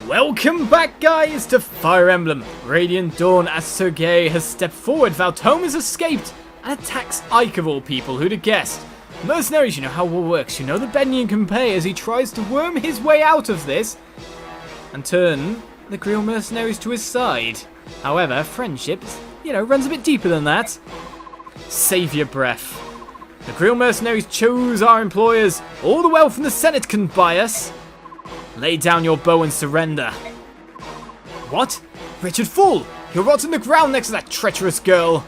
Welcome back, guys, to Fire Emblem Radiant Dawn. As Sergei has stepped forward, Valtome has escaped and attacks Ike of all people. Who'd have guessed? Mercenaries, you know how war works. You know the Begnion can pay as he tries to worm his way out of this and turn the Grill mercenaries to his side. However, friendship, runs a bit deeper than that. Save your breath. The Grill mercenaries chose our employers. All the wealth from the Senate can buy us. Lay down your bow and surrender. What? Wretched fool! He'll rot in the ground next to that treacherous girl.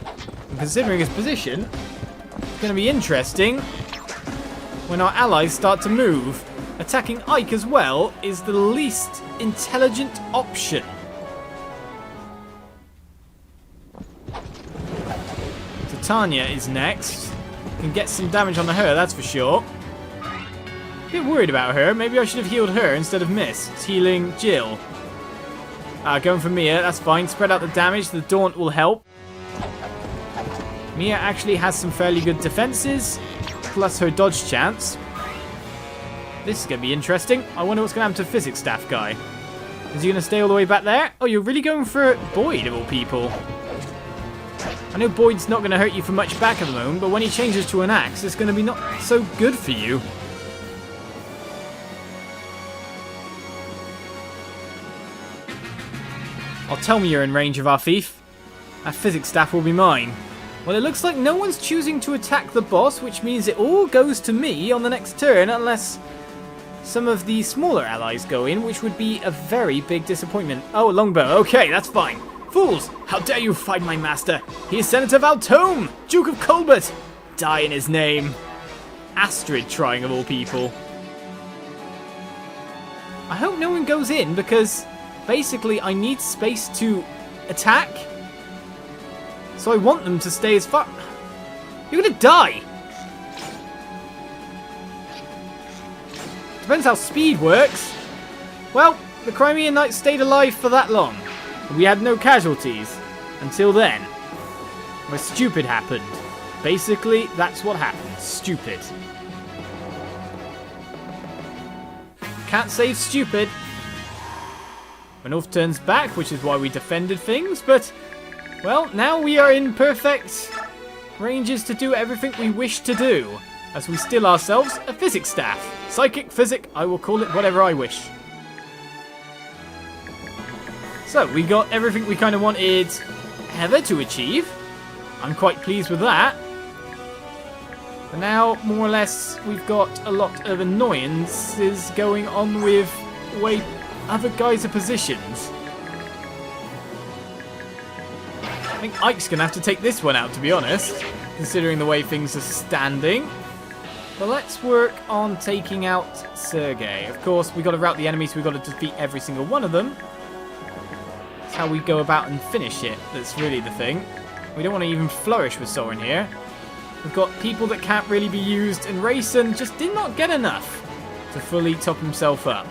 And considering his position, it's going to be interesting when our allies start to move. Attacking Ike as well is the least intelligent option. Titania is next. Can get some damage on her, that's for sure. A bit worried about her. Maybe I should have healed her instead of Miss. It's healing Jill. Going for Mia, that's fine. Spread out the damage. The Daunt will help. Mia actually has some fairly good defenses, plus her dodge chance. This is going to be interesting. I wonder what's going to happen to Physics Staff guy. Is he going to stay all the way back there? Oh, you're really going for Boyd of all people. I know Boyd's not going to hurt you for much back at the moment, but when he changes to an axe, it's going to be not so good for you. Oh, tell me you're in range of our thief. That Physics Staff will be mine. Well, it looks like no one's choosing to attack the boss, which means it all goes to me on the next turn, unless some of the smaller allies go in, which would be a very big disappointment. Oh, a longbow. Okay, that's fine. Fools! How dare you fight my master? He is Senator Valtome, Duke of Colbert. Die in his name. Astrid trying of all people. I hope no one goes in because basically I need space to attack. So I want them to stay as far... You're gonna die! Depends how speed works. Well, the Crimean Knights stayed alive for that long. We had no casualties. Until then. Where stupid happened. Basically, that's what happened. Stupid. Can't save stupid. Ranulf turns back, which is why we defended things, but... Well, now we are in perfect ranges to do everything we wish to do. As we steal ourselves a Physics Staff. Psychic, Physic, I will call it whatever I wish. So, we got everything we kind of wanted Heather to achieve. I'm quite pleased with that. But now, more or less, we've got a lot of annoyances going on with the way other guys are positioned. I think Ike's going to have to take this one out, to be honest, considering the way things are standing. But let's work on taking out Sergei. Of course, we've got to rout the enemies, so we've got to defeat every single one of them. That's how we go about and finish it. That's really the thing. We don't want to even flourish with Soren here. We've got people that can't really be used, and Rayson just did not get enough to fully top himself up.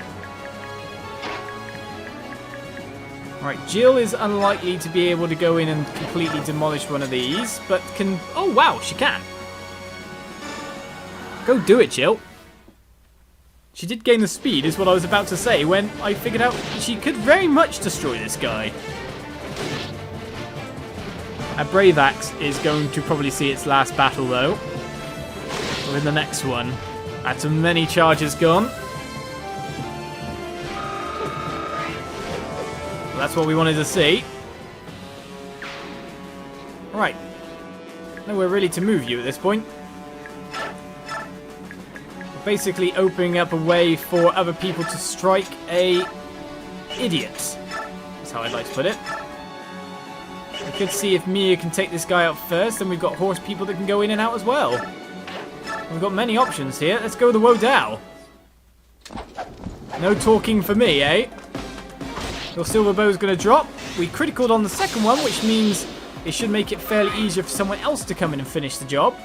Right, Jill is unlikely to be able to go in and completely demolish one of these, but can... Oh, wow, she can. Go do it, Jill. She did gain the speed, is what I was about to say, when I figured out she could very much destroy this guy. A Brave Axe is going to probably see its last battle, though. Or in the next one. That's many charges gone. That's what we wanted to see. Right. Nowhere really to move you at this point. We're basically opening up a way for other people to strike a idiot. That's how I'd like to put it. We could see if Mia can take this guy out first, and we've got horse people that can go in and out as well. We've got many options here. Let's go with the Wodao. No talking for me, eh? Your silver bow's going to drop. We criticaled on the second one, which means it should make it fairly easier for someone else to come in and finish the job.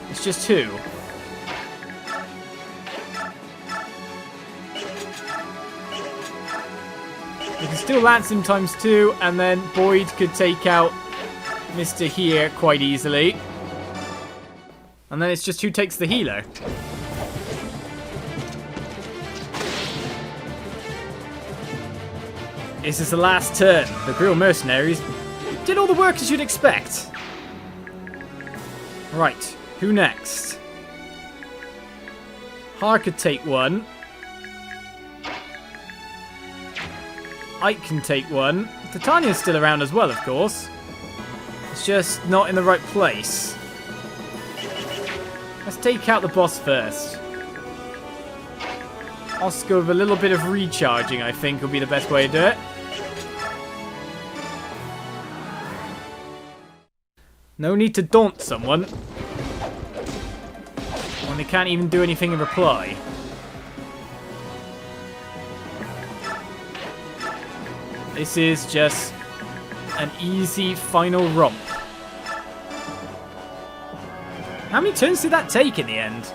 It's just two. We can still lance him ×2, and then Boyd could take out Mr. here quite easily. And then it's just who takes the healer. This is the last turn. The Grill mercenaries did all the work as you'd expect. Right, who next? Har could take one. Ike can take one. Titania's still around as well, of course. It's just not in the right place. Let's take out the boss first. Oscar with a little bit of recharging, I think, will be the best way to do it. No need to daunt someone when they can't even do anything in reply. This is just an easy final romp. How many turns did that take in the end?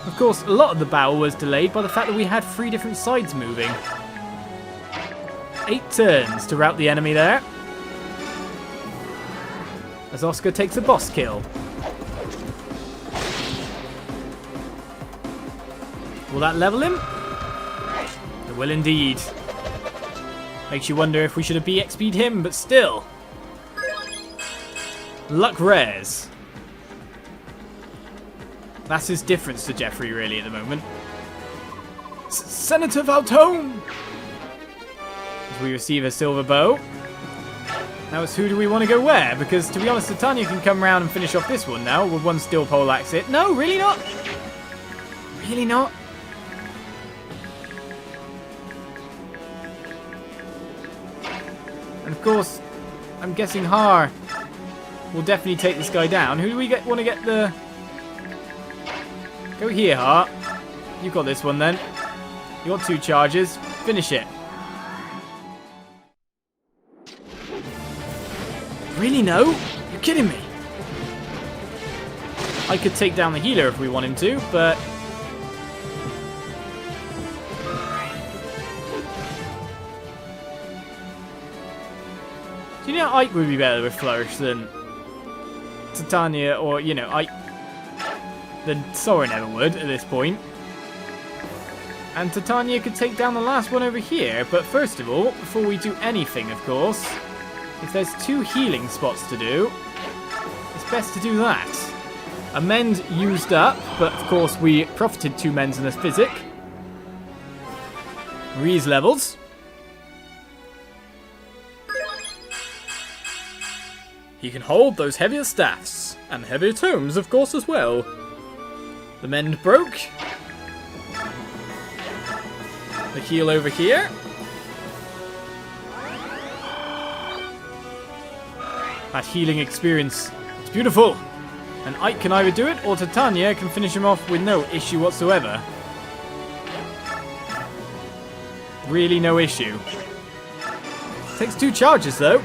Of course, a lot of the battle was delayed by the fact that we had 3 different sides moving. 8 turns to rout the enemy there. As Oscar takes a boss kill. Will that level him? It will indeed. Makes you wonder if we should have BXP'd him, but still. Luck rares. That's his difference to Jeffrey, really, at the moment. Senator Valtome! As we receive a silver bow. Now it's who do we want to go where? Because, to be honest, Titania can come around and finish off this one now with one steel pole axe hit. No, really not? Really not? And of course, I'm guessing Har will definitely take this guy down. Who do we want to get the... Go here, Har. You got this one then. You got 2 charges. Finish it. Really, no? You're kidding me. I could take down the healer if we want him to, but... Do you know Ike would be better with Flourish than Titania or, you know, Ike... than Soren ever would at this point. And Titania could take down the last one over here, but first of all, before we do anything, of course... If there's 2 healing spots to do, it's best to do that. A mend used up, but of course we profited 2 mends in this physic. Reese levels. He can hold those heavier staffs, and heavier tomes of course as well. The mend broke. The heal over here. That healing experience. It's beautiful. And Ike can either do it or Titania can finish him off with no issue whatsoever. Really no issue. Takes 2 charges though.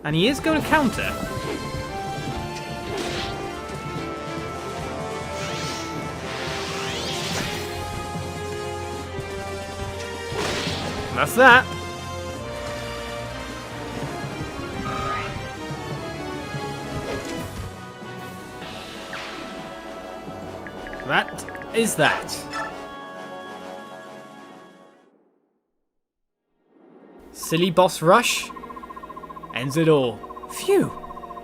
And he is going to counter. And that's that. That is that. Silly boss rush ends it all. Phew!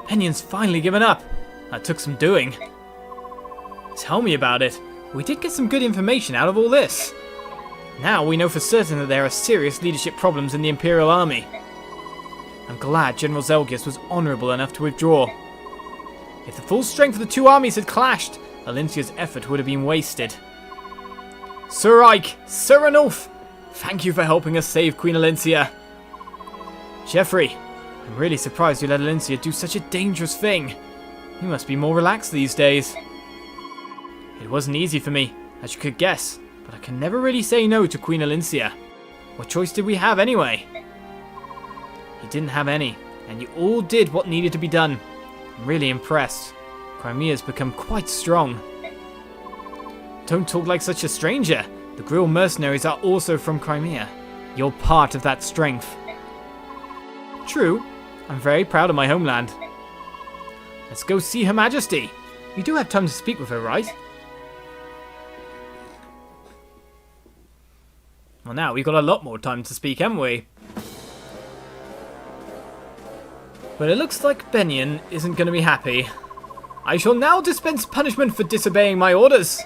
Begnion's finally given up. That took some doing. Tell me about it. We did get some good information out of all this. Now we know for certain that there are serious leadership problems in the Imperial Army. I'm glad General Zelgius was honourable enough to withdraw. If the full strength of the 2 armies had clashed, Alincia's effort would have been wasted. Sir Ike, Sir Ranulf, thank you for helping us save Queen Alincia. Jeffrey, I'm really surprised you let Alincia do such a dangerous thing. You must be more relaxed these days. It wasn't easy for me, as you could guess, but I can never really say no to Queen Alincia. What choice did we have anyway? You didn't have any, and you all did what needed to be done. I'm really impressed. Crimea's become quite strong. Don't talk like such a stranger. The Grill mercenaries are also from Crimea. You're part of that strength. True, I'm very proud of my homeland. Let's go see Her Majesty. We do have time to speak with her, right? Well, now we've got a lot more time to speak, haven't we? But it looks like Begnion isn't going to be happy. I shall now dispense punishment for disobeying my orders.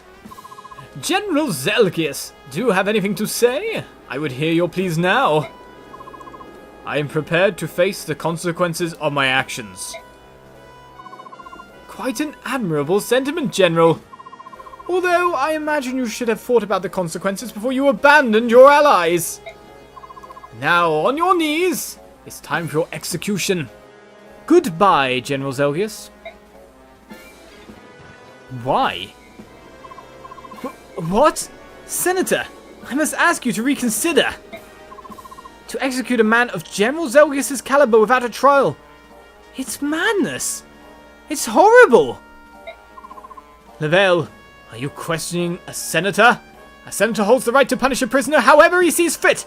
General Zelgius, do you have anything to say? I would hear your pleas now. I am prepared to face the consequences of my actions. Quite an admirable sentiment, General. Although, I imagine you should have thought about the consequences before you abandoned your allies. Now, on your knees. It's time for your execution. Goodbye, General Zelgius. Why? What? Senator, I must ask you to reconsider. To execute a man of General Zelgius' caliber without a trial. It's madness. It's horrible. Lavelle, are you questioning a senator? A senator holds the right to punish a prisoner however he sees fit.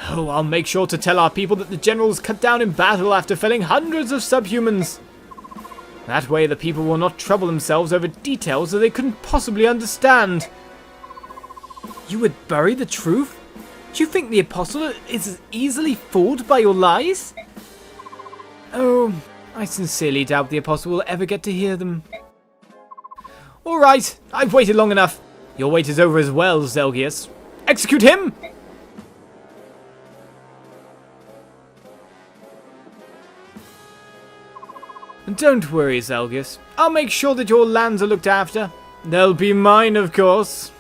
Oh, I'll make sure to tell our people that the general was cut down in battle after felling hundreds of subhumans. That way the people will not trouble themselves over details that they couldn't possibly understand. You would bury the truth? Do you think the apostle is as easily fooled by your lies? Oh, I sincerely doubt the apostle will ever get to hear them. Alright, I've waited long enough. Your wait is over as well, Zelgius. Execute him! Don't worry, Zelgius. I'll make sure that your lands are looked after. They'll be mine, of course.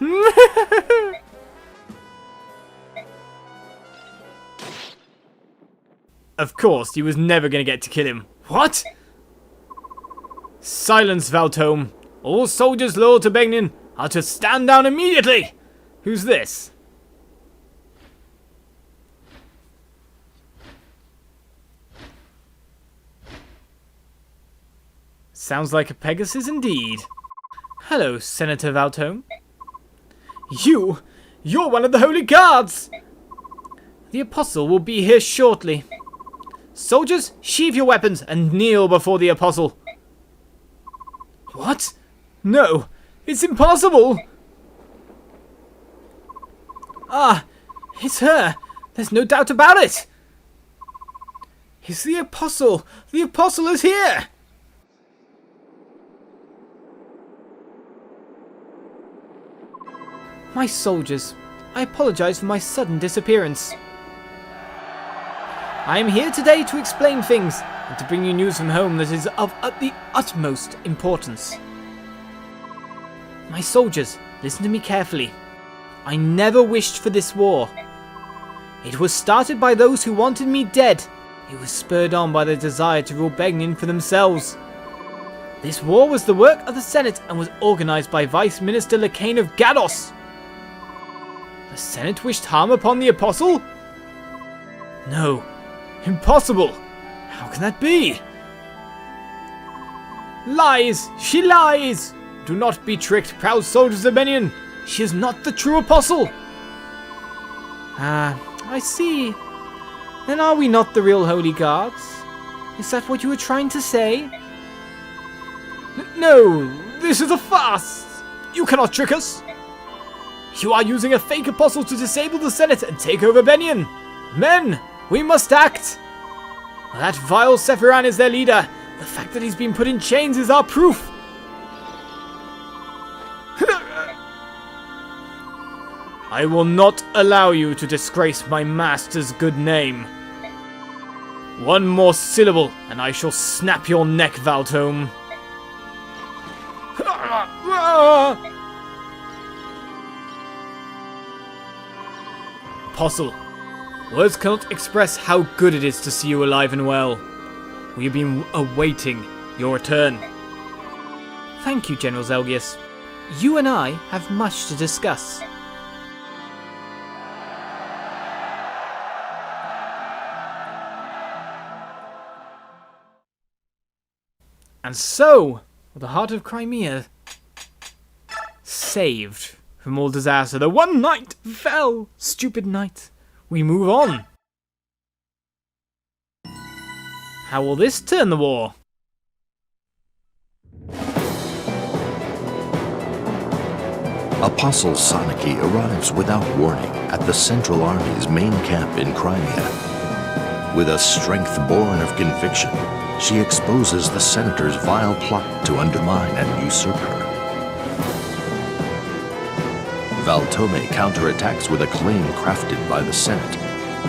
Of course, he was never going to get to kill him. What? Silence, Valtome. All soldiers loyal to Begnion are to stand down immediately. Who's this? Sounds like a Pegasus indeed. Hello, Senator Valtome. You're one of the Holy Guards! The Apostle will be here shortly. Soldiers, sheathe your weapons and kneel before the Apostle. What? No, it's impossible! Ah, it's her. There's no doubt about it. It's the Apostle. The Apostle is here! My soldiers, I apologize for my sudden disappearance. I am here today to explain things and to bring you news from home that is of the utmost importance. My soldiers, listen to me carefully. I never wished for this war. It was started by those who wanted me dead. It was spurred on by the desire to rule Begnion for themselves. This war was the work of the Senate and was organized by Vice Minister Lacane of Gados. The Senate wished harm upon the Apostle? No. Impossible! How can that be? Lies! She lies! Do not be tricked, proud soldiers of Begnion! She is not the true Apostle! Ah, I see. Then are we not the real Holy Guards? Is that what you were trying to say? No! This is a farce! You cannot trick us! You are using a fake Apostle to disable the Senate and take over Begnion! Men! We must act! That vile Sephiran is their leader. The fact that he's been put in chains is our proof. I will not allow you to disgrace my master's good name. One more syllable, and I shall snap your neck, Valtome. Apostle, words cannot express how good it is to see you alive and well. We have been awaiting your return. Thank you, General Zelgius. You and I have much to discuss. And so, the heart of Crimea saved from all disaster. The one knight fell. Stupid knight. We move on. How will this turn the war? Apostle Sanaki arrives without warning at the Central Army's main camp in Crimea. With a strength born of conviction, she exposes the senator's vile plot to undermine and usurp her. Valtome counterattacks with a claim crafted by the Senate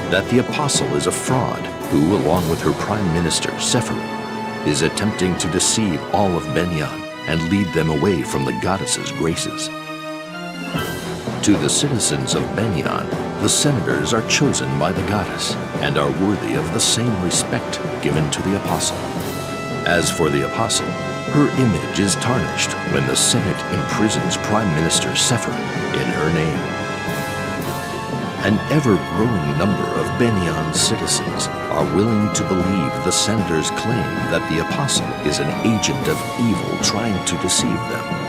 that the Apostle is a fraud who, along with her Prime Minister, Sergei, is attempting to deceive all of Begnion and lead them away from the goddess's graces. To the citizens of Begnion, the senators are chosen by the goddess and are worthy of the same respect given to the Apostle. As for the Apostle, her image is tarnished when the Senate imprisons Prime Minister Sergei in her name. An ever-growing number of Begnion citizens are willing to believe the senator's claim that the Apostle is an agent of evil trying to deceive them.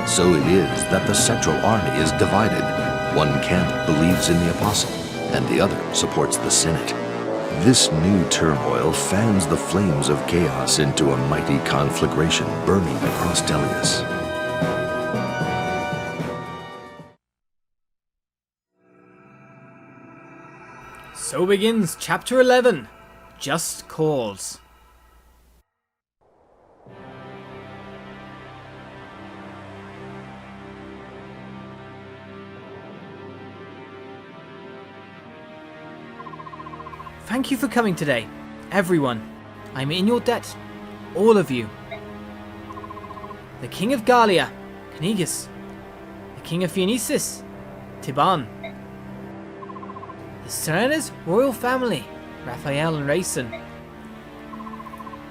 So it is that the Central Army is divided. One camp believes in the Apostle, and the other supports the Senate. This new turmoil fans the flames of chaos into a mighty conflagration burning across Zelgius. So begins Chapter 11, Just Cause. Thank you for coming today, everyone. I'm in your debt, all of you. The King of Gallia, Knigas. The King of Phoenicis, Tiban. The Serena's royal family, Raphael and Rayson.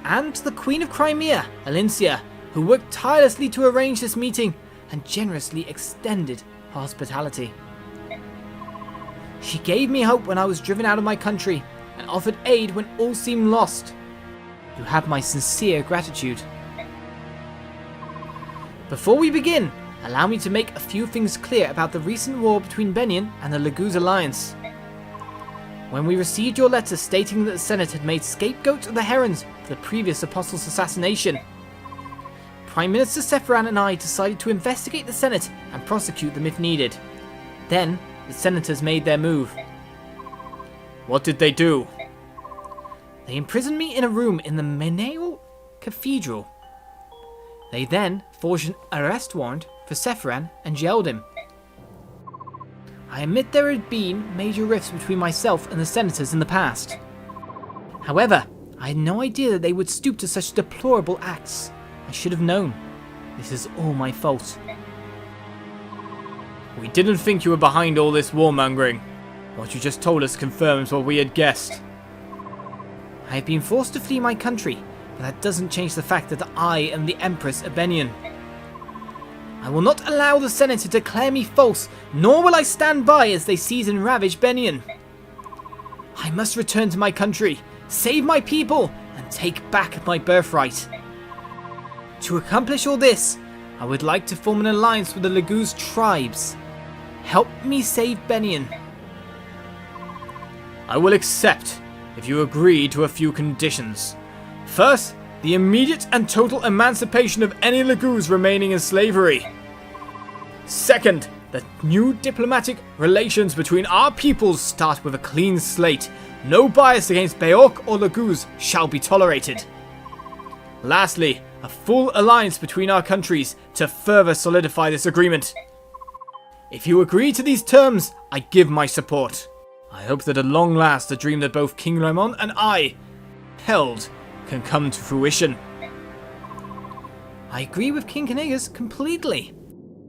And the Queen of Crimea, Alincia, who worked tirelessly to arrange this meeting and generously extended hospitality. She gave me hope when I was driven out of my country and offered aid when all seemed lost. You have my sincere gratitude. Before we begin, allow me to make a few things clear about the recent war between Begnion and the Laguz Alliance. When we received your letter stating that the Senate had made scapegoats of the Herons for the previous Apostle's assassination, Prime Minister Sergei and I decided to investigate the Senate and prosecute them if needed. Then, the senators made their move. What did they do? They imprisoned me in a room in the Meneo Cathedral. They then forged an arrest warrant for Sergei and jailed him. I admit there had been major rifts between myself and the senators in the past. However, I had no idea that they would stoop to such deplorable acts. I should have known. This is all my fault. We didn't think you were behind all this warmongering. What you just told us confirms what we had guessed. I have been forced to flee my country, but that doesn't change the fact that I am the Empress of Begnion. I will not allow the Senate to declare me false, nor will I stand by as they seize and ravage Begnion. I must return to my country, save my people, and take back my birthright. To accomplish all this, I would like to form an alliance with the Laguz tribes. Help me save Begnion. I will accept if you agree to a few conditions. First, the immediate and total emancipation of any Laguz remaining in slavery. Second, that new diplomatic relations between our peoples start with a clean slate. No bias against Beork or Laguz shall be tolerated. Lastly, a full alliance between our countries to further solidify this agreement. If you agree to these terms, I give my support. I hope that at long last the dream that both King Raymond and I held can come to fruition. I agree with King Knigas completely.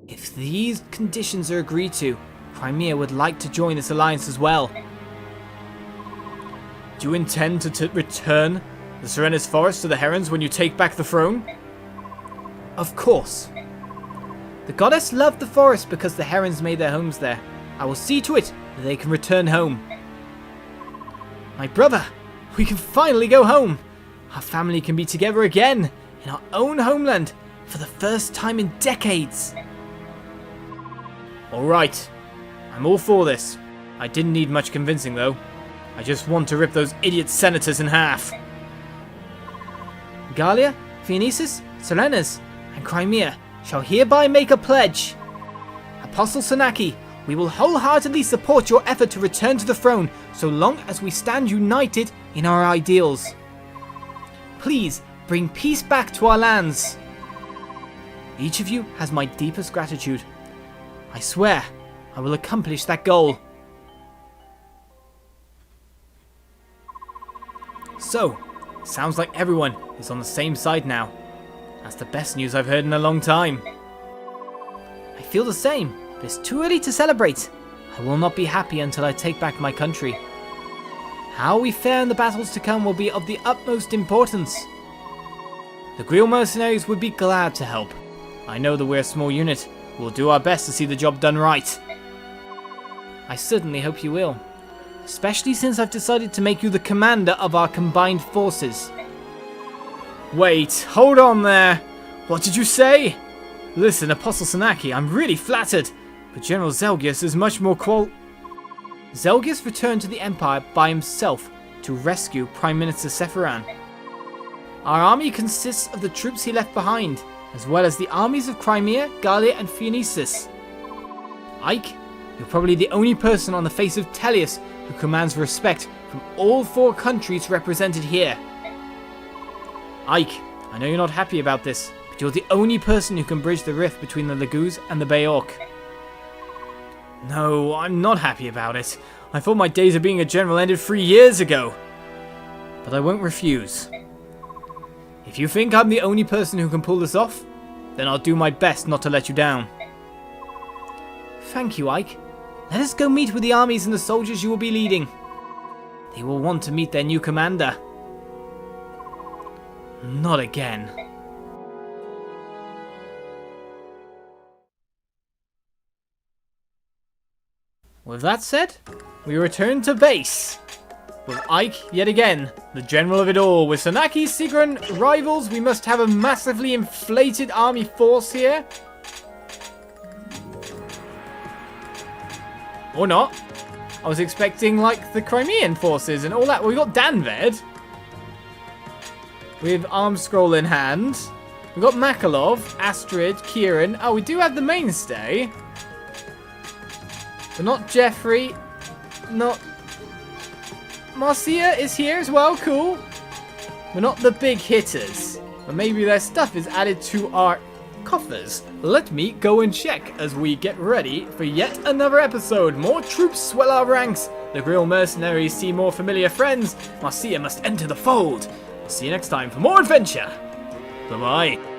If these conditions are agreed to, Crimea would like to join this alliance as well. Do you intend to return the Serena's forest to the Herons when you take back the throne? Of course. The goddess loved the forest because the Herons made their homes there. I will see to it that they can return home. My brother, we can finally go home. Our family can be together again in our own homeland for the first time in decades. Alright, I'm all for this. I didn't need much convincing though. I just want to rip those idiot senators in half. Gallia, Phoenicis, Selenas, and Crimea shall hereby make a pledge. Apostle Sanaki, we will wholeheartedly support your effort to return to the throne so long as we stand united in our ideals. Please bring peace back to our lands. Each of you has my deepest gratitude. I swear I will accomplish that goal. So, sounds like everyone is on the same side now. That's the best news I've heard in a long time. I feel the same, but it's too early to celebrate. I will not be happy until I take back my country. How we fare in the battles to come will be of the utmost importance. The Grill mercenaries would be glad to help. I know that we're a small unit. We'll do our best to see the job done right. I certainly hope you will. Especially since I've decided to make you the commander of our combined forces. Wait, hold on there. What did you say? Listen, Apostle Sanaki, I'm really flattered, but General Zelgius is much more Zelgius returned to the Empire by himself to rescue Prime Minister Sephiran. Our army consists of the troops he left behind, as well as the armies of Crimea, Gallia and Phoenicis. Ike, you're probably the only person on the face of Tellius who commands respect from all 4 countries represented here. Ike, I know you're not happy about this, but you're the only person who can bridge the rift between the Laguz and the Bayork. No, I'm not happy about it. I thought my days of being a general ended 3 years ago. But I won't refuse. If you think I'm the only person who can pull this off, then I'll do my best not to let you down. Thank you, Ike. Let us go meet with the armies and the soldiers you will be leading. They will want to meet their new commander. Not again. With that said, we return to base. With Ike yet again, the general of it all. With Sanaki, Sigran rivals, we must have a massively inflated army force here. Or not. I was expecting like the Crimean forces and all that. Well, we got Danved. With arm scroll in hand. We got Makalov, Astrid, Kieran. Oh, we do have the mainstay. But not Jeffrey. Not... Marcia is here as well. Cool. We're not the big hitters. But maybe their stuff is added to our coffers. Let me go and check as we get ready for yet another episode. More troops swell our ranks. The Grill mercenaries see more familiar friends. Marcia must enter the fold. See you next time for more adventure. Bye-bye.